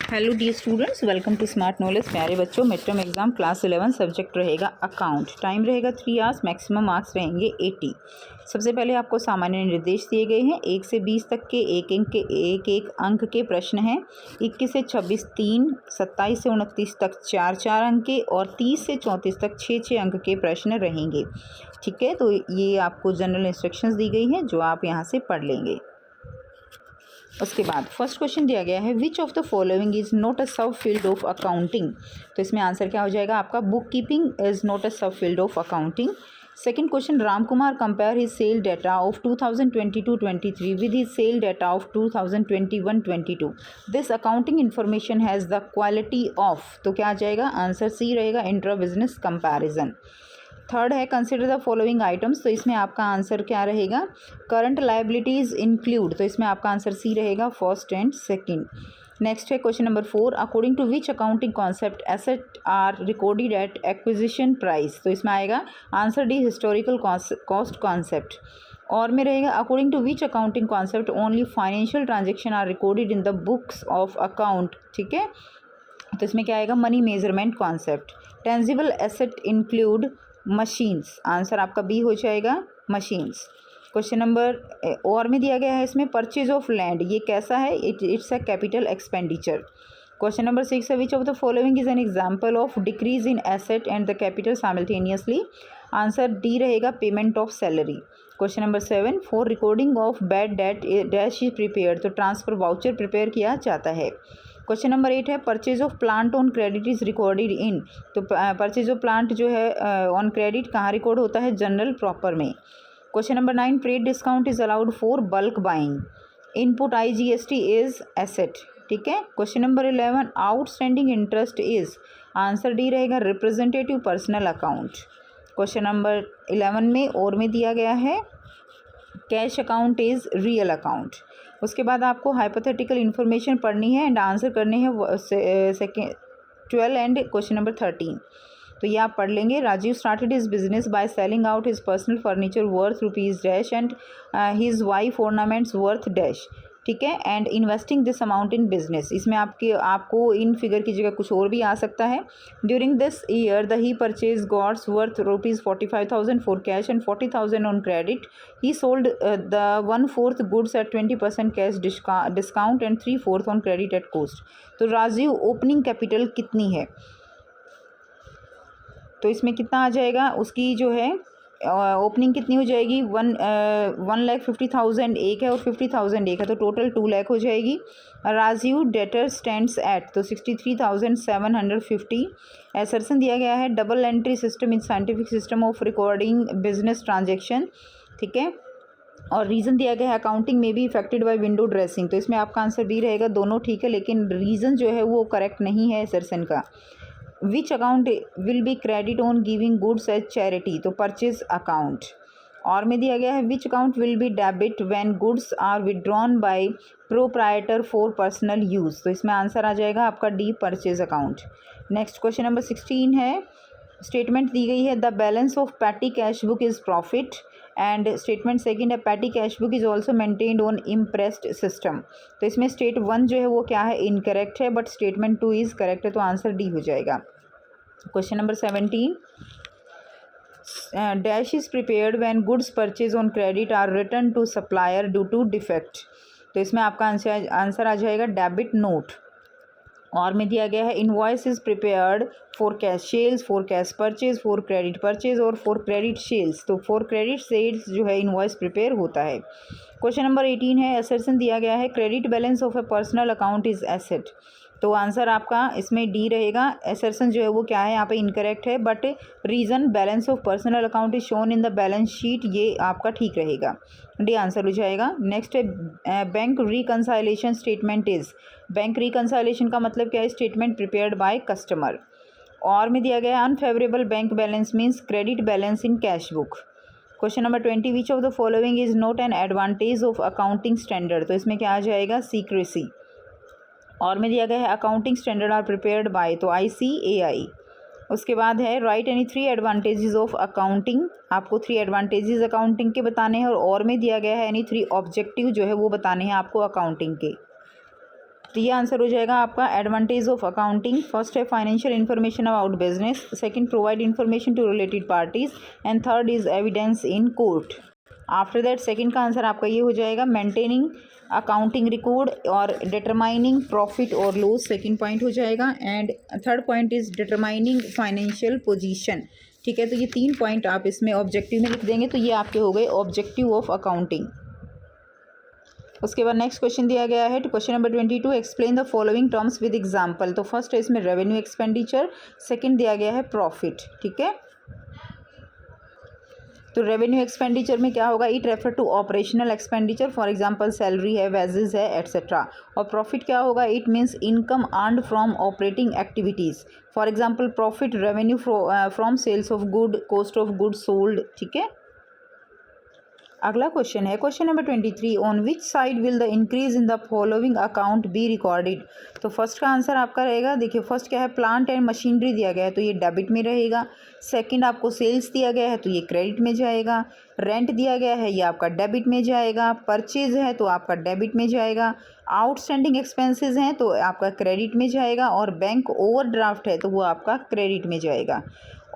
Hello dear students, welcome to smart knowledge. प्यारे बच्चों, mid term exam class 11 subject रहेगा account. Time रहेगा 3 hours, maximum marks रहेंगे 80। सबसे पहले आपको सामान्य निर्देश दिए गए हैं। 1 से 20 तक के एक अंक के प्रश्न हैं। 21 से 26 3, 27 से 29 तक 4 अंक के और 30 से 34 तक 6 अंक के प्रश्न रहेंगे। ठीक है, तो ये आपको जनरल इंस्ट्रक्शंस दी गई हैं जो आप यहाँ से पढ़ लेंगे। उसके बाद फर्स्ट क्वेश्चन दिया गया है, which of the following is not a sub field of accounting. तो इसमें आंसर क्या हो जाएगा आपका, book keeping is not a sub field of accounting. Second question, Ram Kumar compare his sale data of 2022-23 with his sale data of 2021-22। This accounting information has the quality of, तो क्या आ जाएगा आंसर सी रहेगा, intra business comparison. Third है, consider the following items. तो इसमें आपका answer क्या रहेगा, करंट लायबिलिटीज इंक्लूड, तो इसमें आपका आंसर सी रहेगा, फर्स्ट एंड सेकंड। नेक्स्ट है question number 4, according to which accounting concept asset are recorded at acquisition price. तो इसमें आएगा answer D, historical cost concept. और में रहेगा, according to which accounting concept only financial transaction are recorded in the books of account. ठीक है, तो इसमें क्या आएगा, money measurement concept. Tangible asset include machines, answer आपका बी हो जाएगा, मशीन्स। क्वेश्चन नंबर और में दिया गया है इसमें, परचेज ऑफ लैंड, ये कैसा है, it's a capital expenditure. Question number 6 है, which of the following is an example of decrease in asset and the capital simultaneously. Answer D रहेगा, payment of salary. Question number 7, for recording of bad debt dash is prepare, तो transfer voucher prepare किया जाता है। Question number 8 है, purchase of plant on credit is recorded in, तो purchase of plant जो है on credit कहाँ record होता है, जनरल प्रॉपर में। Question number 9, trade discount is allowed for bulk buying, input IGST is asset. ठीक है, question number 11, outstanding interest is, answer D रहेगा, representative personal account. Question number 11 में और में दिया गया है, cash account is real account. उसके बाद आपको हाइपोथेटिकल इन्फॉर्मेशन पढ़नी है एंड आंसर करने हैं सेकेंड 12 एंड क्वेश्चन नंबर 13। तो ये आप पढ़ लेंगे। Rajiv started his business by selling out his personal furniture worth rupees dash and his wife ornaments worth dash. ठीक है, and investing this amount in business, इसमें आपको इन फिगर की जगह कुछ और भी आ सकता है। During this year the he purchase goods worth rupees 45,000 for cash and 40,000 on credit. He sold the 1/4 goods at 20% cash discount and 3/4 on credit at cost. तो राजीव ओपनिंग कैपिटल कितनी है, तो इसमें कितना आ जाएगा, उसकी जो है ओपनिंग कितनी हो जाएगी, 1,50,000 एक है और 50,000 एक है, तो टोटल 2 लाख हो जाएगी। राजीव डेटर स्टैंड्स एट, तो 63,750। एसरसन दिया गया है, double entry system in scientific system of recording business transaction. ठीक है, और रीज़न दिया गया है, अकाउंटिंग में भी इफेक्टेड बाय विंडो ड्रेसिंग, तो इसमें आपका आंसर बी रहेगा, दोनों ठीक है, लेकिन रीज़न जो है वो करेक्ट नहीं है एसरसन का। Which account will be credit on giving goods as charity, तो परचेज अकाउंट। और में दिया गया है, which account will be debit when goods are withdrawn by proprietor for personal use, तो इसमें आंसर आ जाएगा आपका D, purchase account. Next question number 16 है, स्टेटमेंट दी गई है, the balance of petty cash book is profit and statement second है, petty cash book is also maintained on impressed system. तो इसमें स्टेट 1 जो है वो क्या है, इनकरेक्ट है, बट स्टेटमेंट 2 इज़ करेक्ट है, तो आंसर डी हो जाएगा। Question number 17, dash is prepared when goods purchase on credit are return to supplier due to defect, तो इसमें आपका आंसर आ जाएगा डेबिट नोट। और में दिया गया है, invoice is prepared for cash sales, for cash purchase, for credit purchase और फॉर क्रेडिट सेल्स, तो फॉर क्रेडिट सेल्स जो है इनवॉइस प्रिपेयर होता है। क्वेश्चन नंबर 18 है, असर्शन दिया गया है, credit balance of A personal account is asset, तो आंसर आपका इसमें डी रहेगा। असर्शन जो है वो क्या है, यहाँ पे इनकरेक्ट है, but reason balance of personal account is shown in the balance sheet, ये आपका ठीक रहेगा, डी आंसर हो जाएगा। नेक्स्ट है, bank reconciliation statement is, bank रिकंसाइलेशन का मतलब क्या है, स्टेटमेंट प्रिपेयर्ड बाय कस्टमर। और में दिया गया है, unfavourable bank balance means credit balance in cash book. Question number 20, which of the following is not an advantage of accounting standard, तो इसमें क्या आ जाएगा, सीक्रेसी। और में दिया गया है, accounting standard are prepared by, तो ICAI। उसके बाद है, write any 3 advantages of accounting, आपको 3 एडवांटेजेस अकाउंटिंग के बताने हैं। और में दिया गया है, एनी 3 ऑब्जेक्टिव जो है वो बताने हैं आपको अकाउंटिंग के। तो ये आंसर हो जाएगा आपका एडवांटेज ऑफ अकाउंटिंग। फर्स्ट है financial information about business, second provide information to related parties, and third is evidence in court. After that second का आंसर आपका ये हो जाएगा मेंटेनिंग अकाउंटिंग रिकॉर्ड और डिटरमाइनिंग प्रॉफिट और लॉस, सेकंड पॉइंट हो जाएगा। And third point is determining financial position. ठीक है, तो ये 3 पॉइंट आप इसमें ऑब्जेक्टिव में लिख देंगे, तो ये आपके हो गए ऑब्जेक्टिव ऑफ अकाउंटिंग। उसके बाद नेक्स्ट क्वेश्चन दिया गया है, तो question number 22, explain the following terms with example. तो फर्स्ट है इसमें रेवेन्यू एक्सपेंडिचर, सेकंड दिया गया है प्रॉफिट। ठीक है, तो रेवेन्यू एक्सपेंडिचर में क्या होगा, it refer to operational expenditure, for example salary है, वेजेस है, एट्सेट्रा। और प्रॉफिट क्या होगा, it means income earned from operating activities, for example profit revenue from sales of good, cost of good sold. ठीक है, अगला क्वेश्चन है question number 23, on which side will the increase in the following account be recorded. तो first का answer आपका रहेगा, देखिए first क्या है, प्लांट एंड मशीनरी दिया गया है तो ये डेबिट में रहेगा। सेकंड आपको सेल्स दिया गया है तो ये क्रेडिट में जाएगा। रेंट दिया गया है ये आपका डेबिट में जाएगा। परचेज है तो आपका डेबिट में जाएगा। आउटस्टैंडिंग एक्सपेंसेस हैं तो आपका क्रेडिट में जाएगा। और बैंक ओवरड्राफ्ट है तो वो आपका क्रेडिट में जाएगा।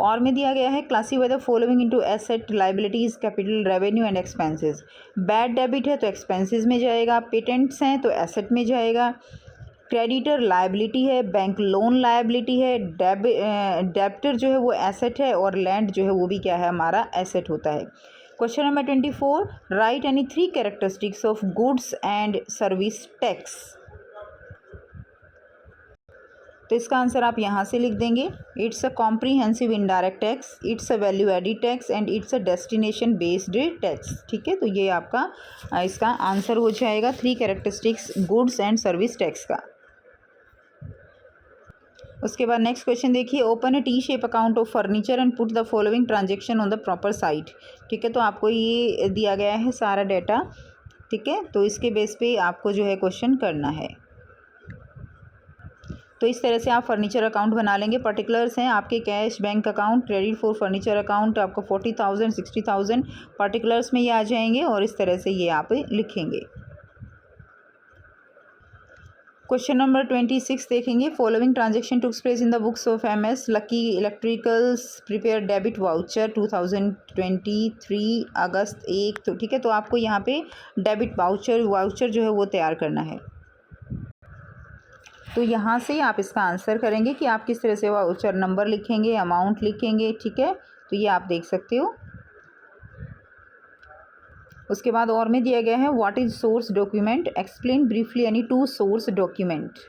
और में दिया गया है classify the following into asset, liabilities, capital, revenue and expenses. Bad debit है तो एक्सपेंसेस में जाएगा। पेटेंट्स हैं तो एसेट में जाएगा। क्रेडिटर लाइबिलिटी है, बैंक लोन लाइबिलिटी है। डेब्टर जो है वो एसेट है और लैंड जो है वो भी क्या है, हमारा एसेट होता है। Question number 24, right any 3 characteristics of goods and service tax. तो इसका आंसर आप यहाँ से लिख देंगे, it's a comprehensive indirect tax, it's a value added tax and it's a destination based tax. ठीक है, तो ये आपका इसका आंसर हो जाएगा 3 characteristics goods and service tax का। उसके बाद नेक्स्ट क्वेश्चन देखिए, open a T shape account of furniture and put the following transaction on the proper site. ठीक है, तो आपको ये दिया गया है सारा डाटा। ठीक है, तो इसके बेस पे आपको जो है क्वेश्चन करना है। तो इस तरह से आप फर्नीचर अकाउंट बना लेंगे। पर्टिकुलर्स हैं आपके cash bank account, credit for furniture account आपको 40,000 60,000 पर्टिकुलर्स में ये आ जाएंगे और इस तरह से ये आप लिखेंगे। क्वेश्चन नंबर 26 देखेंगे, following transaction took place in the books of MS lucky electricals prepare debit voucher 2023 अगस्त 1। तो ठीक है, तो आपको यहाँ पे डेबिट वाउचर जो है वो तैयार करना है। तो यहाँ से आप इसका आंसर करेंगे कि आप किस तरह से वाउचर नंबर लिखेंगे, अमाउंट लिखेंगे। ठीक है, तो ये आप देख सकते हो। उसके बाद और में दिया गया है, what is source document, explain briefly any 2 source document.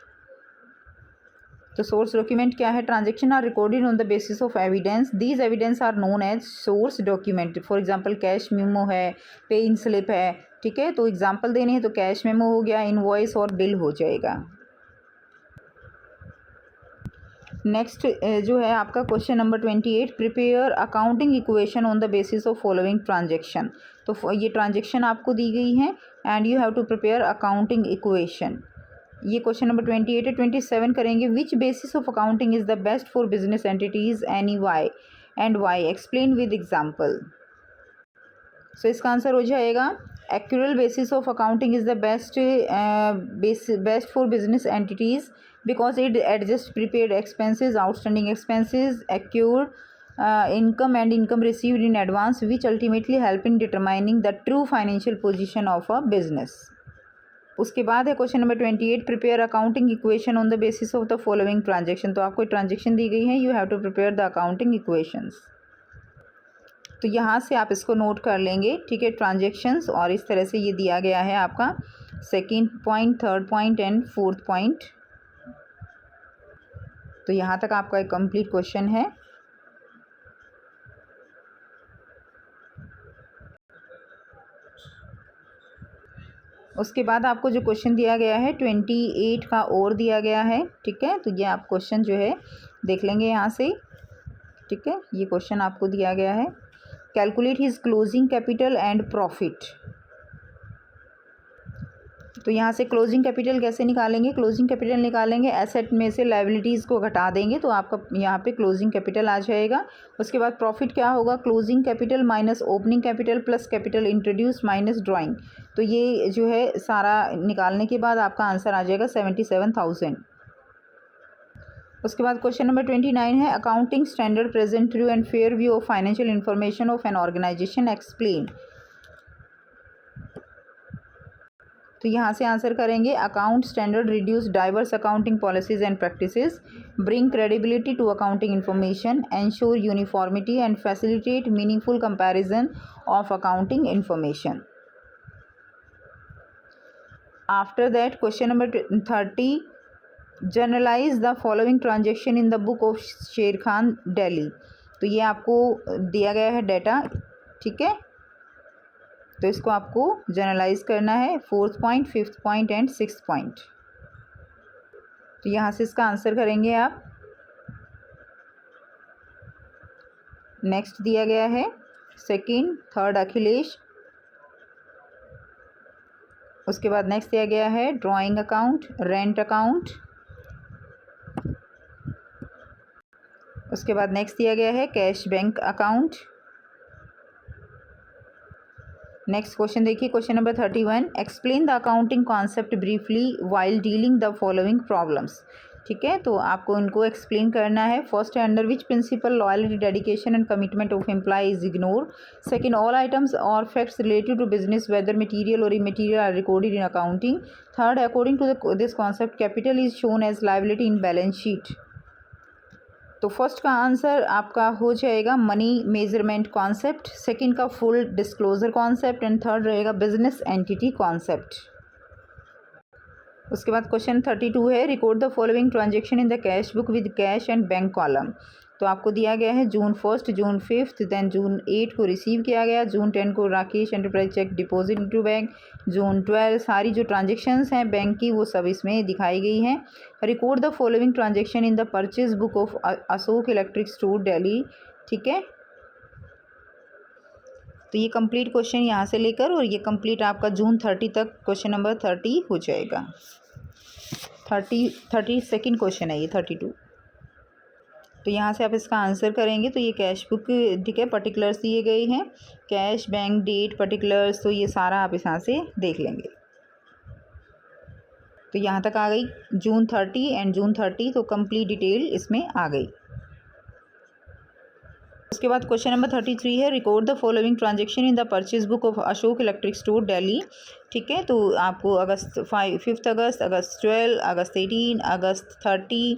तो सोर्स डॉक्यूमेंट क्या है, transaction are recorded on the basis of evidence, these evidence are known as source document. For example cash memo है, पे इन slip है। ठीक है, तो example देने हैं तो कैश मेमो हो गया, इनवॉइस और बिल हो जाएगा। नेक्स्ट जो है आपका question number 28, prepare accounting equation on the basis of following transaction. तो ये ट्रांजेक्शन आपको दी गई है and you have to prepare accounting equation. ये क्वेश्चन नंबर 28 है। 27 करेंगे, which basis of accounting is the best for business entities any why and why, explain with example. So इसका आंसर हो जाएगा, accrual basis of accounting is the best for business entities because it adjusts prepaid expenses, outstanding expenses, accrued income and income received in advance, which ultimately help in determining the true financial position of a business. उसके बाद है question number 28, prepare accounting equation on the basis of the following transaction. तो आपको transaction दी गई है, you have to prepare the accounting equations. तो यहाँ से आप इसको नोट कर लेंगे। ठीक है, ट्रांजेक्शन्स, और इस तरह से ये दिया गया है आपका second point, third point and fourth point. तो यहाँ तक आपका एक कंप्लीट क्वेश्चन है। उसके बाद आपको जो क्वेश्चन दिया गया है 28 का और दिया गया है। ठीक है, तो ये आप क्वेश्चन जो है देख लेंगे यहाँ से। ठीक है, ये क्वेश्चन आपको दिया गया है, calculate his closing capital and profit. तो यहाँ से क्लोजिंग कैपिटल कैसे निकालेंगे? क्लोजिंग कैपिटल निकालेंगे एसेट में से लायबिलिटीज़ को घटा देंगे तो आपका यहाँ पे क्लोजिंग कैपिटल आ जाएगा। उसके बाद प्रॉफिट क्या होगा? Closing capital minus opening capital plus capital introduce minus drawing. तो ये जो है सारा निकालने के बाद आपका आंसर आ जाएगा 77,000। उसके बाद क्वेश्चन नंबर 29 है accounting standard present true and fair view of financial information of an organisation explain. तो यहाँ से आंसर करेंगे account standard reduce diverse accounting policies and practices, bring credibility to accounting information, ensure uniformity and facilitate meaningful comparison of accounting information. After that question number 30 generalise the following transaction in the book of Sher Khan Delhi. तो ये आपको दिया गया है data, ठीक है, तो इसको आपको जनरलाइज करना है 4th point, 5th point and 6th point. तो यहाँ से इसका आंसर करेंगे आप। नेक्स्ट दिया गया है 2nd, 3rd अखिलेश। उसके बाद नेक्स्ट दिया गया है ड्राइंग अकाउंट, रेंट अकाउंट। उसके बाद नेक्स्ट दिया गया है cash bank account. Next question देखिए, question number 31 explain the accounting concept briefly while dealing the following problems. ठीक है, तो आपको इनको एक्सप्लेन करना है। फर्स्ट है under which principle loyalty dedication and commitment of employ is ignore. Second all items और facts related to business whether material और immaterial are recorded in accounting. Third according to this concept capital is shown as liability in balance sheet. तो first का answer आपका हो जाएगा money measurement concept, second का full disclosure concept and third रहेगा business entity concept. उसके बाद question 32 है record the following transaction in the cash book with cash and bank column. तो आपको दिया गया है June 1, June 5, देन June 8 को रिसीव किया गया, June 10 को Rakesh enterprise cheque deposit into bank, June 12 सारी जो ट्रांजेक्शन्स हैं बैंक की वो सब इसमें दिखाई गई हैं। Record the following transaction in the purchase book of Ashok electric store Delhi. ठीक है, तो ये कंप्लीट क्वेश्चन यहाँ से लेकर और ये कंप्लीट आपका June 30 तक क्वेश्चन नंबर 30 हो जाएगा। 32nd क्वेश्चन है ये 32। तो यहाँ से आप इसका आंसर करेंगे। तो ये कैश बुक, ठीक है, पर्टिकुलर्स दिए गए हैं, कैश बैंक डेट पर्टिकुलर्स, तो ये सारा आप यहाँ से देख लेंगे। तो यहाँ तक आ गई June 30 एंड June 30, तो कंप्लीट डिटेल इसमें आ गई। उसके बाद क्वेश्चन नंबर 33 है record the following transaction in the purchase book of Ashok electric store Delhi. ठीक है, तो आपको अगस्त 5 अगस्त, अगस्त 12, अगस्त 18, अगस्त 30,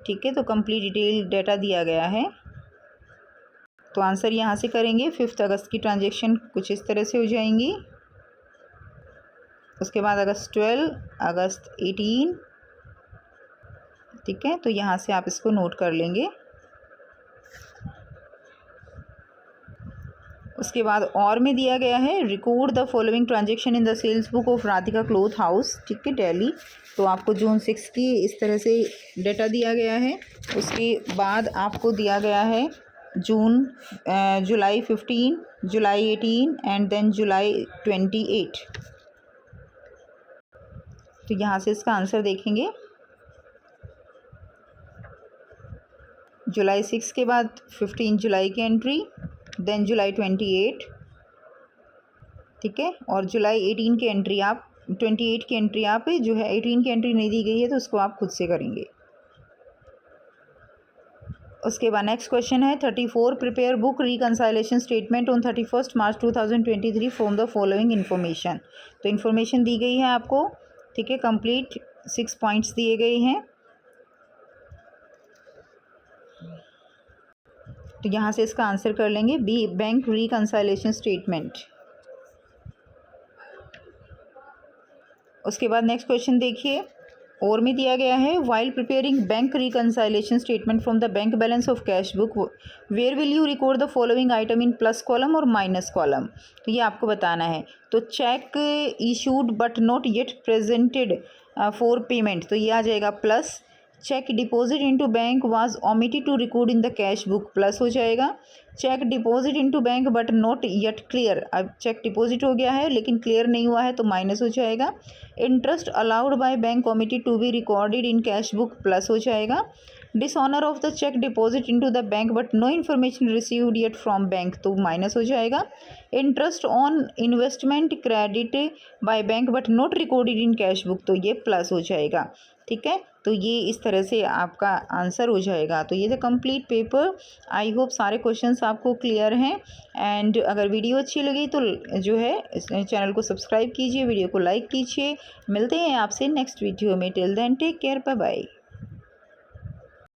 ठीक है, तो कंप्लीट डिटेल डेटा दिया गया है। तो आंसर यहाँ से करेंगे 5 अगस्त की ट्रांजेक्शन कुछ इस तरह से हो जाएंगी। उसके बाद अगस्त 12, अगस्त 18, ठीक है, तो यहाँ से आप इसको नोट कर लेंगे। उसके बाद और में दिया गया है record the following transaction in the sales book of Radhika cloth house, ठीक है, दिल्ली। तो आपको June 6 की इस तरह से डेटा दिया गया है। उसके बाद आपको दिया गया है जुलाई 15, जुलाई 18 एंड देन जुलाई 28। तो यहाँ से इसका आंसर देखेंगे। जुलाई 6 के बाद 15 जुलाई की एंट्री, देन जुलाई 28, ठीक है, और जुलाई 18 की एंट्री आप 28 की एंट्री आप जो है 18 की एंट्री नहीं दी गई है तो उसको आप खुद से करेंगे। उसके बाद नेक्स्ट क्वेश्चन है 34 prepare book reconciliation statement on 31 March 2023 from the following information. तो इन्फॉर्मेशन दी गई है आपको, ठीक है, कंप्लीट 6 पॉइंट्स दिए गए हैं। तो यहाँ से इसका आंसर कर लेंगे बी बैंक रिकंसाइलेशन स्टेटमेंट। उसके बाद नेक्स्ट क्वेश्चन देखिए, और में दिया गया है while preparing bank reconciliation statement from the bank balance of cash book where will you record the following item in plus column और माइनस कॉलम। तो ये आपको बताना है। तो cheque issued but not yet presented for payment, तो ये आ जाएगा plus. Cheque deposit into bank was omitted to record in the cash book plus हो जाएगा। Cheque deposit into bank but not yet clear, अब चेक डिपॉजिट हो गया है लेकिन क्लियर नहीं हुआ है तो माइनस हो जाएगा। Interest allowed by bank omitted to be recorded in cash book plus हो जाएगा। Dishonour of the cheque deposit into the bank but no information received yet from bank तो माइनस हो जाएगा। Interest on investment credit by bank but not recorded in cash book तो ये plus हो जाएगा। ठीक है, तो ये इस तरह से आपका आंसर हो जाएगा। तो ये the complete paper. I hope सारे क्वेश्चंस आपको क्लियर हैं। एंड अगर वीडियो अच्छी लगी तो जो है इस चैनल को सब्सक्राइब कीजिए, वीडियो को लाइक कीजिए। मिलते हैं आपसे नेक्स्ट वीडियो में। Till then take care, bye bye.